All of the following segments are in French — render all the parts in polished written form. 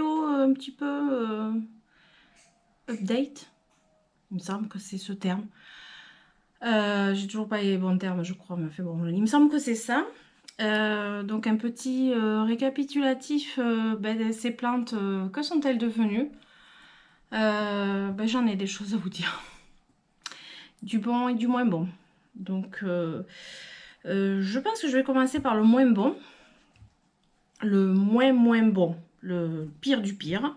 vidéo un petit peu update. Il me semble que c'est ce terme. J'ai toujours pas les bons termes, je crois, mais bon, il me semble que c'est ça. Donc un petit récapitulatif de ces plantes, que sont-elles devenues? J'en ai des choses à vous dire. Du bon et du moins bon. Donc je pense que je vais commencer par le moins bon. Le moins bon. Le pire du pire.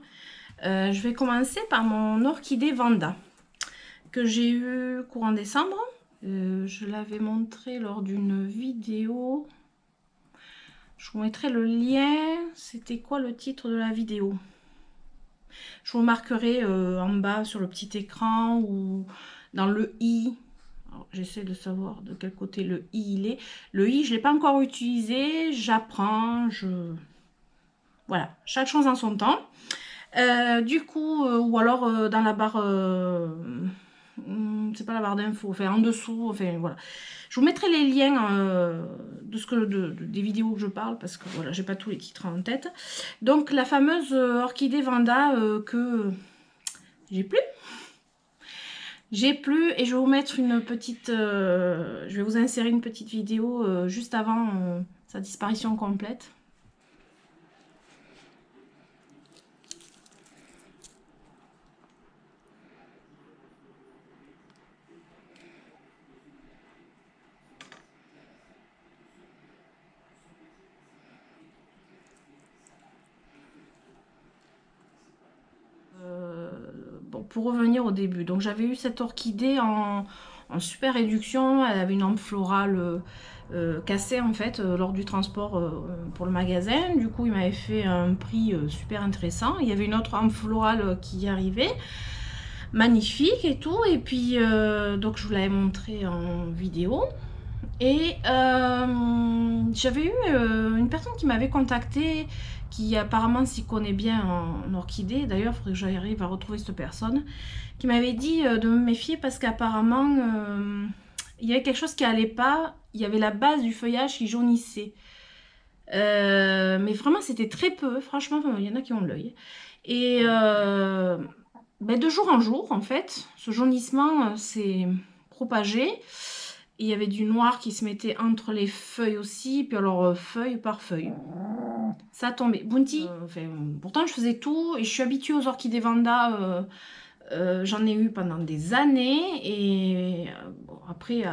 Je vais commencer par mon orchidée Vanda que j'ai eu courant décembre. Je l'avais montré lors d'une vidéo. Je vous mettrai le lien. C'était quoi le titre de la vidéo? Je vous marquerai en bas sur le petit écran ou dans le i. J'essaie de savoir de quel côté le i il est. Le i, je ne l'ai pas encore utilisé. J'apprends. Voilà, chaque chose en son temps. Du coup, ou alors dans la barre... c'est pas la barre d'infos, enfin en dessous, enfin voilà. Je vous mettrai les liens des vidéos que je parle parce que voilà, j'ai pas tous les titres en tête. Donc la fameuse orchidée Vanda que j'ai plus. J'ai plus et je vais vous mettre une petite... je vais vous insérer une petite vidéo juste avant sa disparition complète. Bon, pour revenir au début, donc j'avais eu cette orchidée en super réduction. Elle avait une ample florale cassée en fait lors du transport pour le magasin. Du coup, il m'avait fait un prix super intéressant. Il y avait une autre ample florale qui y arrivait, magnifique et tout. Et puis, donc je vous l'avais montré en vidéo. Et j'avais eu une personne qui m'avait contacté, qui apparemment s'y connaît bien en orchidée. D'ailleurs, il faudrait que j'arrive à retrouver cette personne, qui m'avait dit de me méfier parce qu'apparemment, il y avait quelque chose qui allait pas. Il y avait la base du feuillage qui jaunissait. Mais vraiment, c'était très peu. Franchement, il y en a qui ont l'œil. Et de jour en jour, en fait, ce jaunissement s'est propagé. Il y avait du noir qui se mettait entre les feuilles aussi, puis alors feuille par feuille. Ça tombait. Bounty, pourtant je faisais tout et je suis habituée aux orchidées Vanda. J'en ai eu pendant des années et bon, après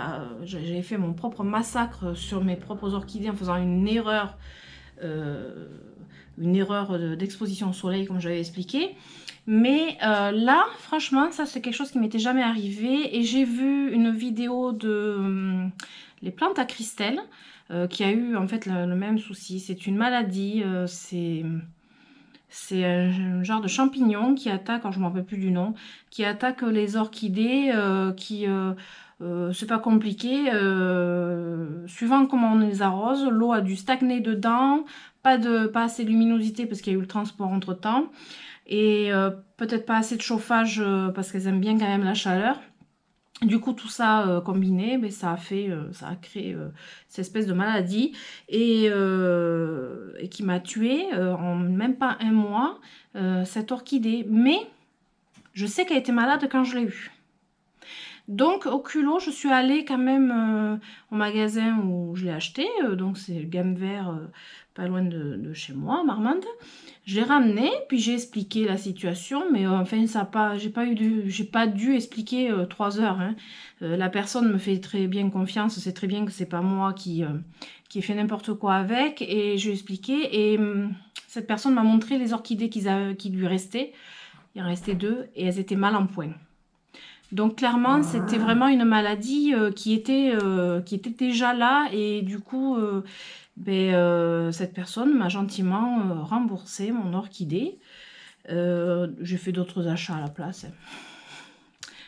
j'avais fait mon propre massacre sur mes propres orchidées en faisant une erreur d'exposition au soleil comme j'avais expliqué. Mais là, franchement, ça c'est quelque chose qui m'était jamais arrivé. Et j'ai vu une vidéo de les plantes à Christelle qui a eu en fait le même souci. C'est une maladie, c'est un genre de champignon qui attaque, alors je ne me rappelle plus du nom, qui attaque les orchidées, c'est pas compliqué. Suivant comment on les arrose, l'eau a dû stagner dedans, pas assez de luminosité parce qu'il y a eu le transport entre temps. Et peut-être pas assez de chauffage parce qu'elles aiment bien quand même la chaleur. Du coup, tout ça combiné, ça a créé cette espèce de maladie et qui m'a tué en même pas un mois cette orchidée. Mais je sais qu'elle était malade quand je l'ai eue. Donc au culot, je suis allée quand même au magasin où je l'ai acheté. Donc c'est le Gamme Vert, pas loin de chez moi, Marmande. Je l'ai ramené, puis j'ai expliqué la situation, mais enfin ça pas, j'ai pas dû expliquer 3 heures. Hein. La personne me fait très bien confiance, c'est très bien que c'est pas moi qui ai fait n'importe quoi avec, et je lui ai expliqué. Et cette personne m'a montré les orchidées qui lui restaient. Il en restait 2 et elles étaient mal en point. Donc clairement, c'était vraiment une maladie qui était déjà là, et du coup, cette personne m'a gentiment remboursé mon orchidée. J'ai fait d'autres achats à la place.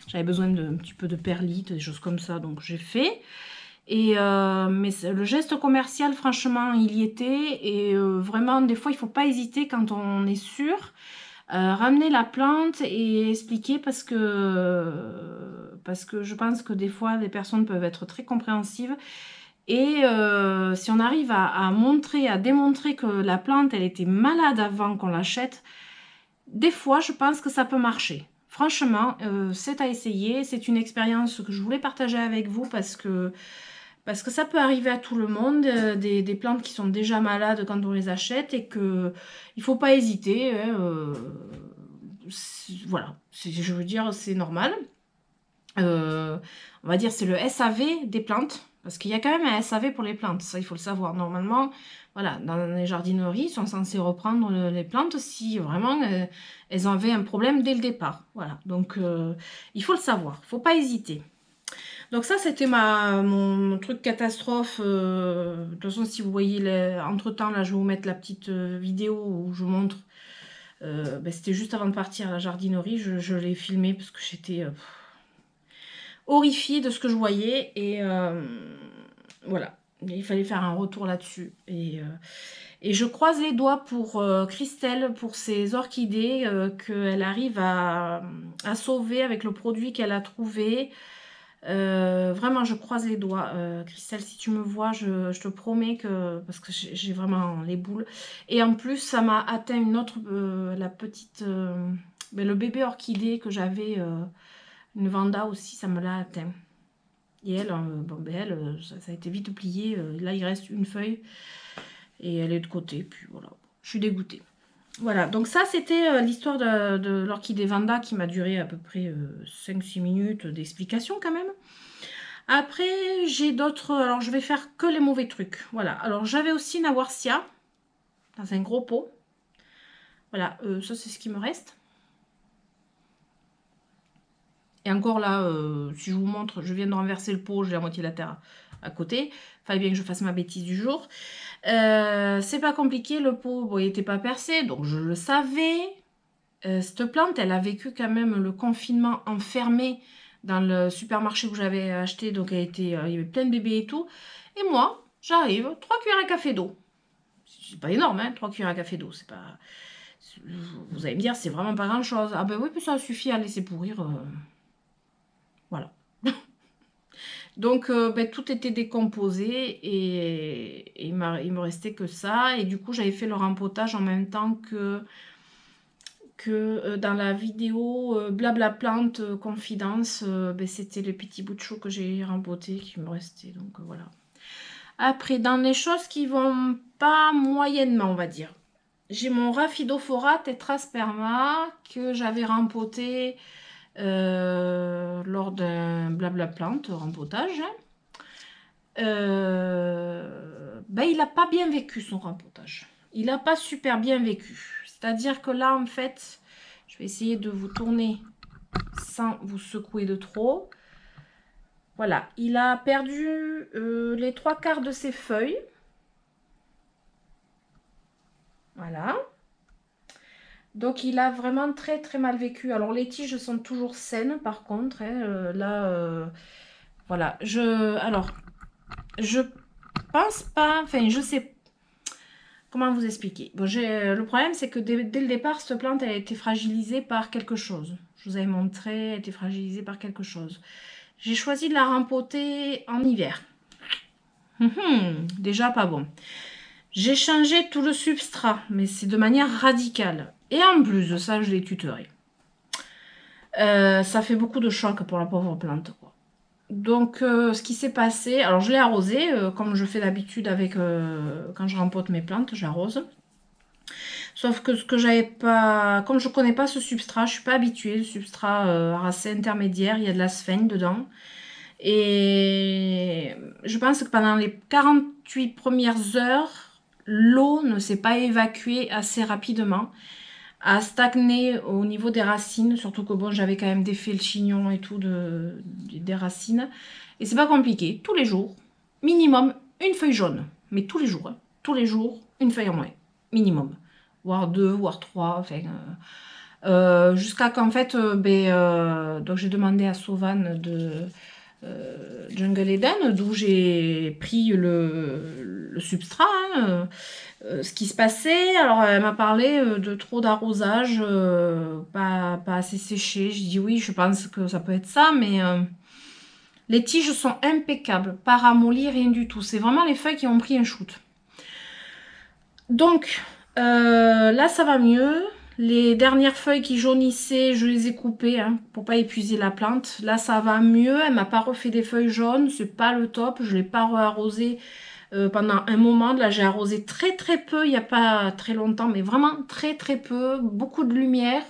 J'avais besoin d'un petit peu de perlite, des choses comme ça, donc j'ai fait. Et mais le geste commercial, franchement, il y était. Et vraiment, des fois, il ne faut pas hésiter quand on est sûr. Ramener la plante et expliquer parce que je pense que des fois les personnes peuvent être très compréhensives et si on arrive à démontrer que la plante elle était malade avant qu'on l'achète, des fois, je pense que ça peut marcher. Franchement, c'est à essayer. C'est une expérience que je voulais partager avec vous parce que ça peut arriver à tout le monde, des plantes qui sont déjà malades quand on les achète et que il faut pas hésiter. Hein, voilà, je veux dire, c'est normal. On va dire c'est le SAV des plantes. Parce qu'il y a quand même un SAV pour les plantes, ça il faut le savoir. Normalement, voilà, dans les jardineries, ils sont censés reprendre les plantes si vraiment elles avaient un problème dès le départ. Voilà, donc il faut le savoir, il ne faut pas hésiter. Donc ça, c'était mon truc catastrophe. De toute façon, si vous voyez entre-temps, là, je vais vous mettre la petite vidéo où je montre. Ben, c'était juste avant de partir à la jardinerie. Je l'ai filmé parce que j'étais horrifiée de ce que je voyais. Et voilà, il fallait faire un retour là-dessus. Et je croise les doigts pour Christelle, pour ses orchidées, qu'elle arrive à sauver avec le produit qu'elle a trouvé. Vraiment, je croise les doigts. Christelle, si tu me vois, je te promets que... Parce que j'ai vraiment les boules. Et en plus, ça m'a atteint une autre... la petite... le bébé orchidée que j'avais, une Vanda aussi, ça me l'a atteint. Et elle, ça a été vite plié. Là, il reste une feuille. Et elle est de côté. Puis voilà, je suis dégoûtée. Voilà, donc ça c'était l'histoire de l'orchidée Vanda qui m'a duré à peu près 5-6 minutes d'explication quand même. Après j'ai d'autres, alors je vais faire que les mauvais trucs. Voilà, alors j'avais aussi une Awarsia dans un gros pot. Voilà, ça c'est ce qui me reste. Et encore là, si je vous montre, je viens de renverser le pot, j'ai la moitié de la terre à côté. Fallait bien que je fasse ma bêtise du jour. C'est pas compliqué, le pot, bon, il n'était pas percé, donc je le savais. Cette plante, elle a vécu quand même le confinement enfermée dans le supermarché où j'avais acheté, donc il y avait plein de bébés et tout. Et moi, j'arrive, 3 cuillères à café d'eau. C'est pas énorme, hein, 3 cuillères à café d'eau, c'est pas... Vous allez me dire, c'est vraiment pas grand-chose. Ah ben oui, puis ça suffit à laisser pourrir. Voilà. Donc, tout était décomposé et il me restait que ça. Et du coup, j'avais fait le rempotage en même temps que dans la vidéo Blabla Plante Confidence, c'était les petits bouts de chou que j'ai rempotés qui me restaient. Donc voilà. Après, dans les choses qui vont pas moyennement, on va dire. J'ai mon Rhaphidophora Tetrasperma que j'avais rempoté lors d'un Blabla Plante rempotage. Il n'a pas bien vécu son rempotage. Il n'a pas super bien vécu. C'est-à-dire que là, en fait, je vais essayer de vous tourner sans vous secouer de trop. Voilà, il a perdu les 3/4 de ses feuilles. Voilà. Donc, il a vraiment très, très mal vécu. Alors, les tiges sont toujours saines, par contre. Hein, là, voilà. Alors, je pense pas... Enfin, je sais... Comment vous expliquer? Bon, le problème, c'est que dès le départ, cette plante, elle a été fragilisée par quelque chose. Je vous avais montré, elle a été fragilisée par quelque chose. J'ai choisi de la rempoter en hiver. Déjà pas bon. J'ai changé tout le substrat, mais c'est de manière radicale. Et en plus de ça, je l'ai tutoré. Ça fait beaucoup de choc pour la pauvre plante, quoi. Donc, ce qui s'est passé, alors je l'ai arrosé, comme je fais d'habitude avec quand je rempote mes plantes, j'arrose. Sauf que ce que j'avais pas, comme je connais pas ce substrat, je suis pas habituée, le substrat racée intermédiaire, il y a de la sphène dedans. Et je pense que pendant les 48 premières heures, l'eau ne s'est pas évacuée assez rapidement, a stagné au niveau des racines, surtout que bon, j'avais quand même défait le chignon et tout des racines. Et c'est pas compliqué, tous les jours, minimum une feuille jaune, mais tous les jours, hein, tous les jours, une feuille en moins, minimum, voire 2, voire 3, enfin... jusqu'à qu'en fait, donc j'ai demandé à Sauvane de Jungle Eden, d'où j'ai pris le substrat, hein, ce qui se passait. Alors elle m'a parlé de trop d'arrosage, pas assez séché. Je dis oui, je pense que ça peut être ça, mais les tiges sont impeccables, pas ramollies, rien du tout. C'est vraiment les feuilles qui ont pris un shoot. Donc là ça va mieux. Les dernières feuilles qui jaunissaient, je les ai coupées hein, pour pas épuiser la plante. Là, ça va mieux. Elle m'a pas refait des feuilles jaunes. C'est pas le top. Je l'ai pas arrosé pendant un moment. Là, j'ai arrosé très très peu. Il n'y a pas très longtemps, mais vraiment très très peu. Beaucoup de lumière.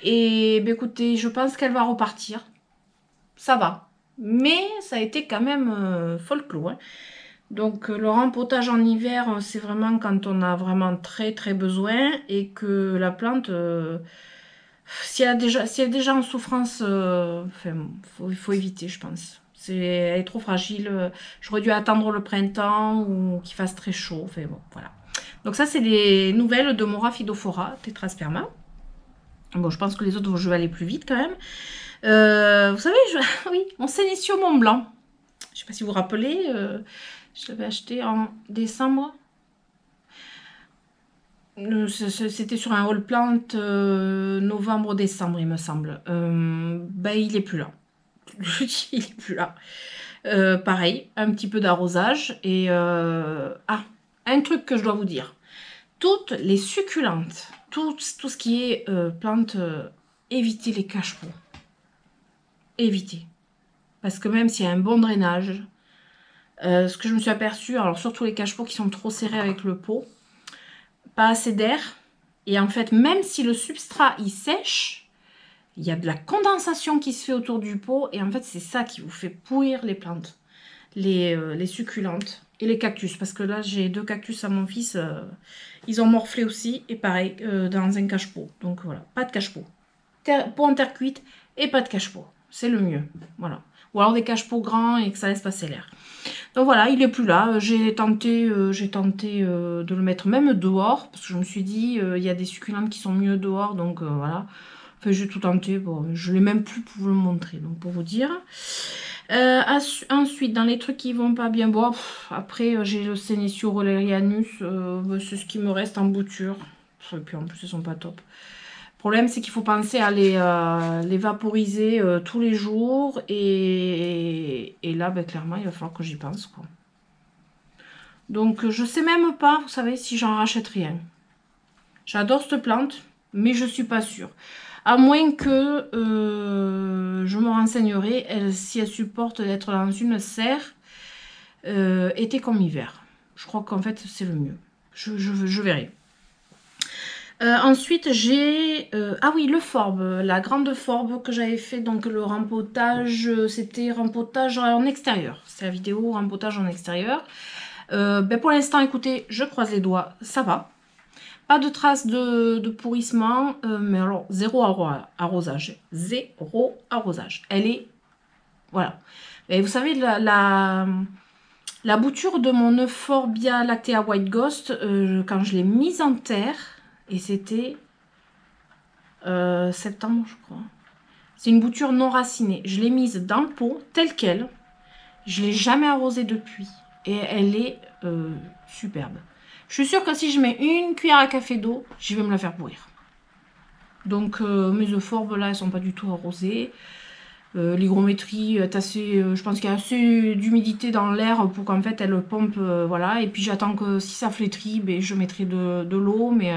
Et ben, écoutez, je pense qu'elle va repartir. Ça va. Mais ça a été quand même folklore. Hein. Donc le rempotage en hiver, c'est vraiment quand on a vraiment très très besoin et que la plante, si elle est déjà en souffrance, enfin, il faut éviter, je pense. Elle est trop fragile. J'aurais dû attendre le printemps ou qu'il fasse très chaud. Enfin bon, voilà. Donc ça, c'est les nouvelles de mon Rhaphidophora Tetrasperma. Bon, je pense que les autres, je vais aller plus vite quand même. Vous savez, oui, mon Sénécio Mont Blanc. Je ne sais pas si vous vous rappelez, je l'avais acheté en décembre. C'était sur un haul plant novembre-décembre, il me semble. Ben, il est plus là. Je dis, il est plus là. Pareil, un petit peu d'arrosage. Et ah, un truc que je dois vous dire. Toutes les succulentes, tout ce qui est plantes, évitez les cache-pots. Évitez. Parce que même s'il y a un bon drainage, ce que je me suis aperçue, alors surtout les cache-pots qui sont trop serrés avec le pot, pas assez d'air. Et en fait, même si le substrat il sèche, il y a de la condensation qui se fait autour du pot. Et en fait, c'est ça qui vous fait pourrir les plantes, les succulentes et les cactus. Parce que là, j'ai 2 cactus à mon fils. Ils ont morflé aussi. Et pareil, dans un cache-pot. Donc voilà, pas de cache-pot. Pot en terre cuite et pas de cache-pot. C'est le mieux. Voilà. Ou alors des cache-pots grands et que ça laisse passer l'air. Donc voilà, il est plus là. J'ai tenté de le mettre même dehors. Parce que je me suis dit, il y a des succulentes qui sont mieux dehors. Donc voilà. Enfin, j'ai tout tenté. Bon, je l'ai même plus pour vous le montrer. Donc pour vous dire. Ensuite, dans les trucs qui vont pas bien. Bon, après, j'ai le Sénécio Rollerianus. C'est ce qui me reste en bouture. Et puis en plus, ils sont pas top. Le problème, c'est qu'il faut penser à les vaporiser tous les jours. Et là, ben, clairement, il va falloir que j'y pense. Quoi. Donc, je sais même pas, vous savez, si j'en rachète rien. J'adore cette plante, mais je suis pas sûre. À moins que je me renseignerai si elle supporte d'être dans une serre été comme hiver. Je crois qu'en fait, c'est le mieux. Je verrai. Ensuite, j'ai... ah oui, le forbe, la grande forbe que j'avais fait, donc le rempotage, c'était rempotage en extérieur. C'est la vidéo rempotage en extérieur. Ben pour l'instant, écoutez, je croise les doigts, ça va. Pas de traces de pourrissement, mais alors zéro arrosage. Zéro arrosage. Elle est... Voilà. Et vous savez, la bouture de mon Euphorbia Lactea White Ghost, quand je l'ai mise en terre... Et c'était septembre, je crois. C'est une bouture non racinée. Je l'ai mise dans le pot, telle qu'elle. Je ne l'ai jamais arrosée depuis. Et elle est superbe. Je suis sûre que si je mets une cuillère à café d'eau, je vais me la faire pourrir. Donc mes euphorbes là, elles sont pas du tout arrosées. L'hygrométrie est assez... je pense qu'il y a assez d'humidité dans l'air pour qu'en fait elle pompe, voilà. Et puis j'attends que si ça flétrit, ben, je mettrai de l'eau, mais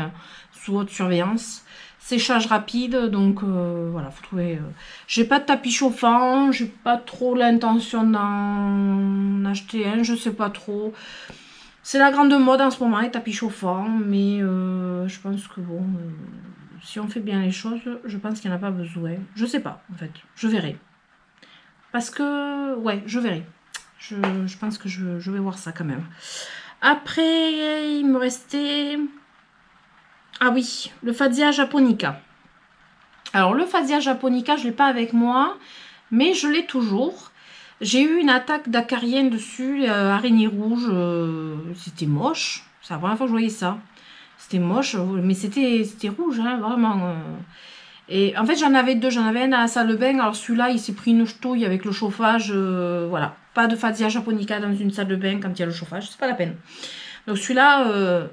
sous haute surveillance. Séchage rapide, donc voilà, faut trouver... J'ai pas de tapis chauffant, j'ai pas trop l'intention d'en acheter un, je sais pas trop. C'est la grande mode en ce moment, les tapis chauffants, mais je pense que bon... si on fait bien les choses, je pense qu'il n'y en a pas besoin. Je sais pas, en fait. Je verrai. Parce que, ouais, je verrai. Je pense que je vais voir ça quand même. Après, il me restait... Ah oui, le Fatsia japonica. Alors, le Fatsia japonica, je ne l'ai pas avec moi, mais je l'ai toujours. J'ai eu une attaque d'acarienne dessus, araignée rouge. C'était moche. C'est la première fois que je voyais ça. C'était moche, mais c'était rouge, hein, vraiment. Et en fait, j'en avais 2. J'en avais un à la salle de bain. Alors celui-là, il s'est pris une ch'touille avec le chauffage. Voilà. Pas de Fatsia japonica dans une salle de bain quand il y a le chauffage. C'est pas la peine. Donc celui-là,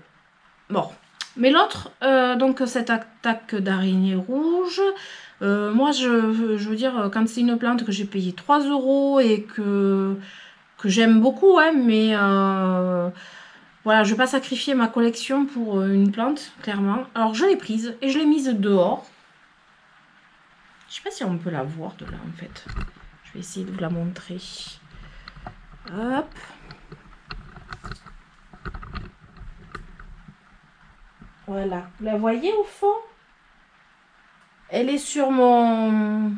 mort. Mais l'autre, donc cette attaque d'araignée rouge, moi, je veux dire, quand c'est une plante que j'ai payé 3 € et que j'aime beaucoup, hein, mais... Voilà, je ne vais pas sacrifier ma collection pour une plante, clairement. Alors, je l'ai prise et je l'ai mise dehors. Je ne sais pas si on peut la voir de là, en fait. Je vais essayer de vous la montrer. Hop. Voilà. Vous la voyez au fond? Elle est sur mon...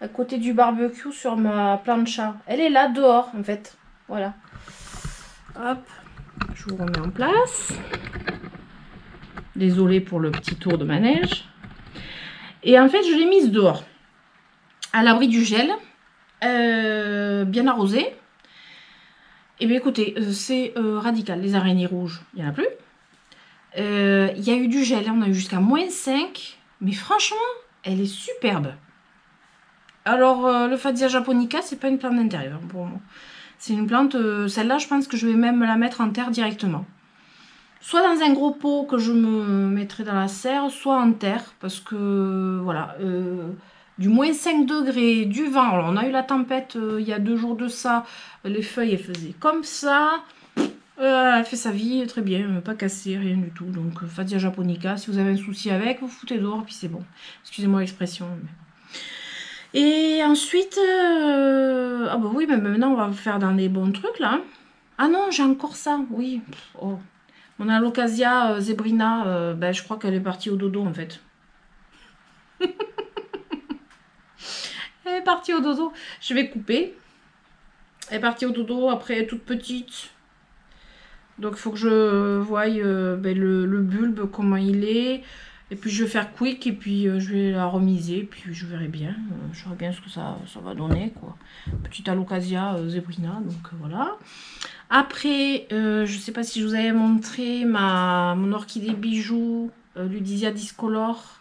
à côté du barbecue, sur ma plancha. Elle est là, dehors, en fait. Voilà. Hop. Je vous remets en place. Désolée pour le petit tour de manège. Et en fait, je l'ai mise dehors. À l'abri du gel. Bien arrosée. Et bien écoutez, c'est radical. Les araignées rouges, il n'y en a plus. Il y a eu du gel. On a eu jusqu'à -5. Mais franchement, elle est superbe. Alors, le Fatsia japonica, c'est pas une plante d'intérieur pour moi. C'est une plante, celle-là, je pense que je vais même la mettre en terre directement. Soit dans un gros pot que je me mettrai dans la serre, soit en terre, parce que, voilà, du -5 degrés, du vent. Alors, on a eu la tempête il y a 2 jours de ça, les feuilles, elles faisaient comme ça. Elle fait sa vie, très bien, pas cassée, rien du tout. Donc, Fatsia japonica, si vous avez un souci avec, vous foutez dehors, puis c'est bon. Excusez-moi l'expression, mais... Et ensuite, ah bah oui, mais maintenant on va faire dans les bons trucs là. Ah non, j'ai encore ça, oui. Oh. Mon alocasia zebrina, ben, je crois qu'elle est partie au dodo en fait. Elle est partie au dodo. Je vais couper. Elle est partie au dodo, après elle est toute petite. Donc il faut que je voie ben, le bulbe, comment il est. Et puis je vais faire quick et puis je vais la remiser. Puis je verrai bien. Je verrai bien ce que ça va donner, quoi. Petite alocasia zebrina, donc voilà. Après, je sais pas si je vous avais montré mon orchidée bijou, Ludisia discolore.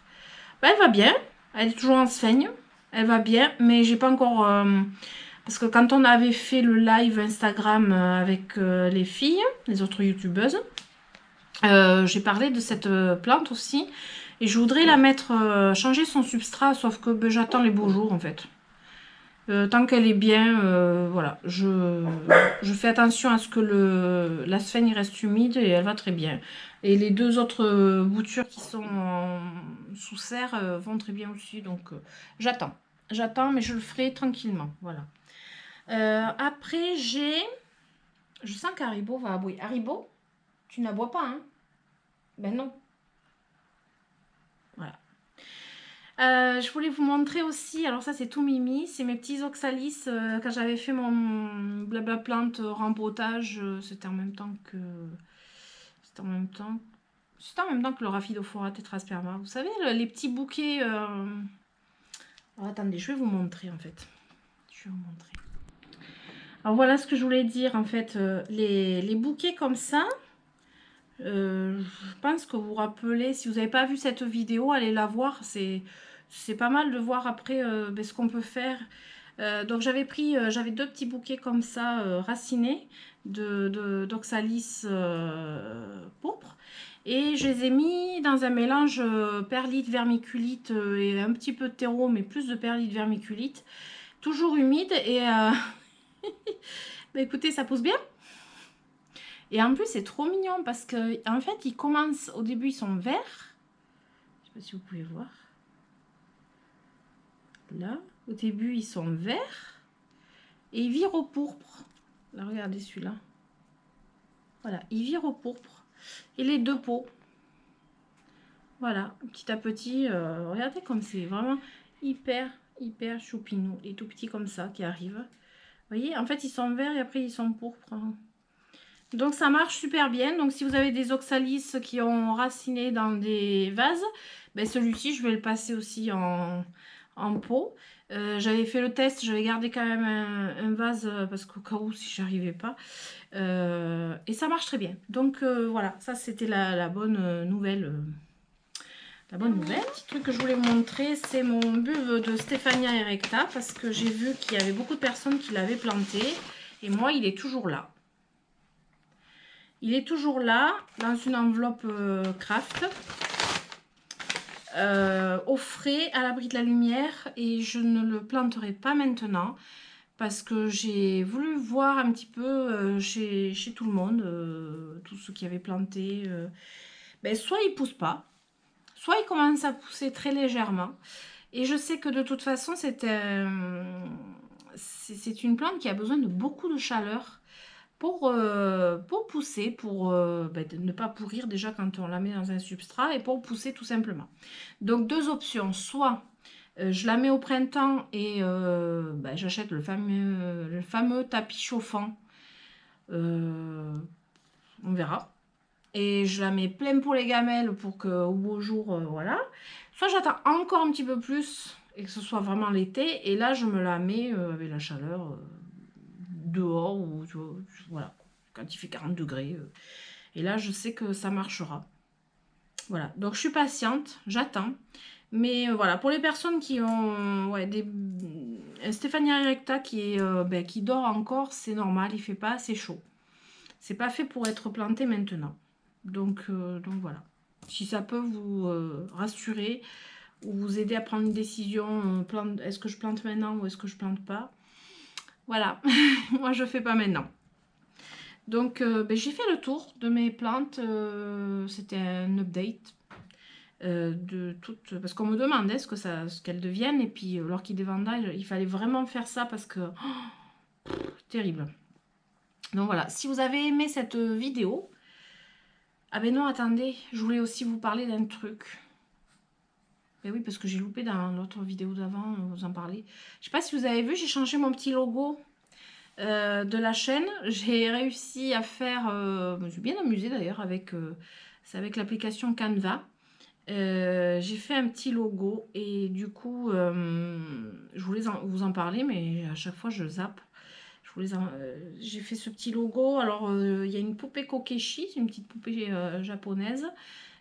Ben, elle va bien. Elle est toujours en sphaigne. Elle va bien, mais j'ai pas encore... parce que quand on avait fait le live Instagram avec les filles, les autres youtubeuses, j'ai parlé de cette plante aussi. Et je voudrais la mettre, changer son substrat, sauf que ben, j'attends les beaux jours en fait. Tant qu'elle est bien, voilà, je fais attention à ce que la sphaigne reste humide et elle va très bien. Et les 2 autres boutures qui sont sous serre vont très bien aussi, donc j'attends. J'attends, mais je le ferai tranquillement, voilà. Après, je sens qu'Haribo va aboyer. Haribo, tu n'aboies pas, hein? Ben non. Voilà. Je voulais vous montrer aussi, alors ça c'est tout mimi, c'est mes petits oxalis quand j'avais fait mon blabla plante rempotage, c'était en même temps que le Rhaphidophora tetrasperma. Vous savez les petits bouquets. Alors, attendez, je vais vous montrer en fait. Je vais vous montrer. Alors voilà ce que je voulais dire en fait, les bouquets comme ça. Je pense que vous vous rappelez, si vous n'avez pas vu cette vidéo, allez la voir, c'est pas mal de voir après ben, ce qu'on peut faire. Donc j'avais 2 petits bouquets comme ça, racinés, d'oxalis pourpre. Et je les ai mis dans un mélange perlite, vermiculite et un petit peu de terreau, mais plus de perlite vermiculite. Toujours humide et... bah, écoutez, ça pousse bien. Et en plus, c'est trop mignon parce que en fait, ils commencent... Au début, ils sont verts. Je sais pas si vous pouvez voir. Là, au début, ils sont verts. Et ils virent au pourpre. Là, regardez celui-là. Voilà, ils virent au pourpre. Et les 2 pots. Voilà, petit à petit. Regardez comme c'est vraiment hyper choupinou. Les tout petits comme ça qui arrivent. Vous voyez, en fait, ils sont verts et après, ils sont pourpres. Donc ça marche super bien. Donc si vous avez des oxalis qui ont raciné dans des vases, ben celui-ci je vais le passer aussi en pot. J'avais fait le test, j'avais gardé quand même un vase parce qu'au cas où si j'arrivais pas. Et ça marche très bien. Donc voilà, ça c'était la bonne nouvelle. La bonne nouvelle. Petit truc que je voulais vous montrer, c'est mon bulbe de Stéphania erecta parce que j'ai vu qu'il y avait beaucoup de personnes qui l'avaient planté. Et moi, il est toujours là. Il est toujours là, dans une enveloppe craft, au frais, à l'abri de la lumière. Et je ne le planterai pas maintenant, parce que j'ai voulu voir un petit peu chez tout le monde, tous ceux qui avaient planté, ben, soit ils poussent pas, soit ils commencent à pousser très légèrement. Et je sais que de toute façon, c'est une plante qui a besoin de beaucoup de chaleur pour pousser, ben, de ne pas pourrir déjà quand on la met dans un substrat et pour pousser tout simplement. Donc deux options, soit je la mets au printemps et ben, j'achète le fameux tapis chauffant, euh, on verra. Et je la mets plein pour les gamelles pour qu'au beau jour, voilà. Soit j'attends encore un petit peu plus et que ce soit vraiment l'été. Et là, je me la mets avec la chaleur dehors ou voilà, quand il fait 40 degrés. Et là, je sais que ça marchera. Voilà, donc je suis patiente, j'attends. Mais voilà, pour les personnes qui ont ouais, un Stéphania erecta ben, qui dort encore, c'est normal, il fait pas assez chaud. C'est pas fait pour être planté maintenant. Donc voilà. Si ça peut vous rassurer ou vous aider à prendre une décision, est-ce que je plante maintenant ou est-ce que je plante pas? Voilà, moi je fais pas maintenant. Donc ben, j'ai fait le tour de mes plantes. C'était un update de toutes. Parce qu'on me demandait ce qu'elles deviennent. Et puis l'orchidée Vanda, il fallait vraiment faire ça parce que terrible. Donc voilà, si vous avez aimé cette vidéo, ah ben non, attendez, je voulais aussi vous parler d'un truc. Ben oui, parce que j'ai loupé dans l'autre vidéo d'avant, vous en parler. Je sais pas si vous avez vu, j'ai changé mon petit logo de la chaîne. J'ai réussi à faire, je me suis bien amusée d'ailleurs c'est avec l'application Canva. J'ai fait un petit logo et du coup, je voulais vous en parler, mais à chaque fois je zappe. J'ai fait ce petit logo. Alors, il y a une poupée Kokeshi, c'est une petite poupée japonaise.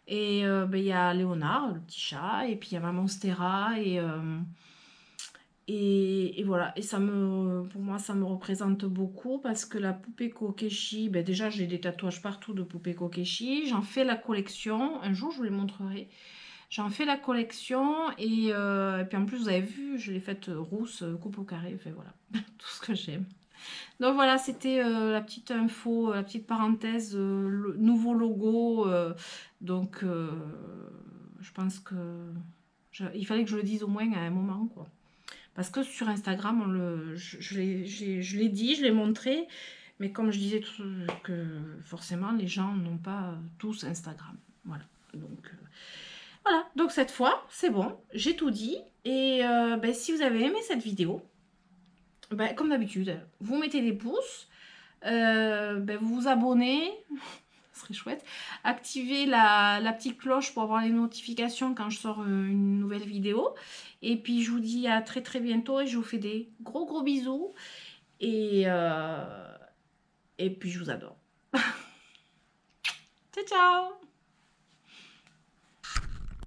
Et ben, il y a Léonard, le petit chat, et puis il y a ma Monstera, et voilà. Et pour moi, ça me représente beaucoup parce que la poupée Kokeshi, ben, déjà j'ai des tatouages partout de poupée Kokeshi. J'en fais la collection. Un jour, je vous les montrerai. J'en fais la collection et puis en plus, vous avez vu, je l'ai faite rousse, coupe au carré. Enfin voilà, tout ce que j'aime. Donc voilà, c'était la petite info, la petite parenthèse, le nouveau logo. Donc je pense que il fallait que je le dise au moins à un moment, quoi. Parce que sur Instagram, je l'ai dit, je l'ai montré, mais comme je disais que forcément les gens n'ont pas tous Instagram. Voilà. Voilà. Donc cette fois, c'est bon, j'ai tout dit. Et ben, si vous avez aimé cette vidéo, ben, comme d'habitude, vous mettez des pouces. Ben, vous vous abonnez, ce serait chouette. Activez la petite cloche pour avoir les notifications quand je sors une nouvelle vidéo. Et puis je vous dis à très très bientôt et je vous fais des gros gros bisous. Et, et puis je vous adore. Ciao ciao.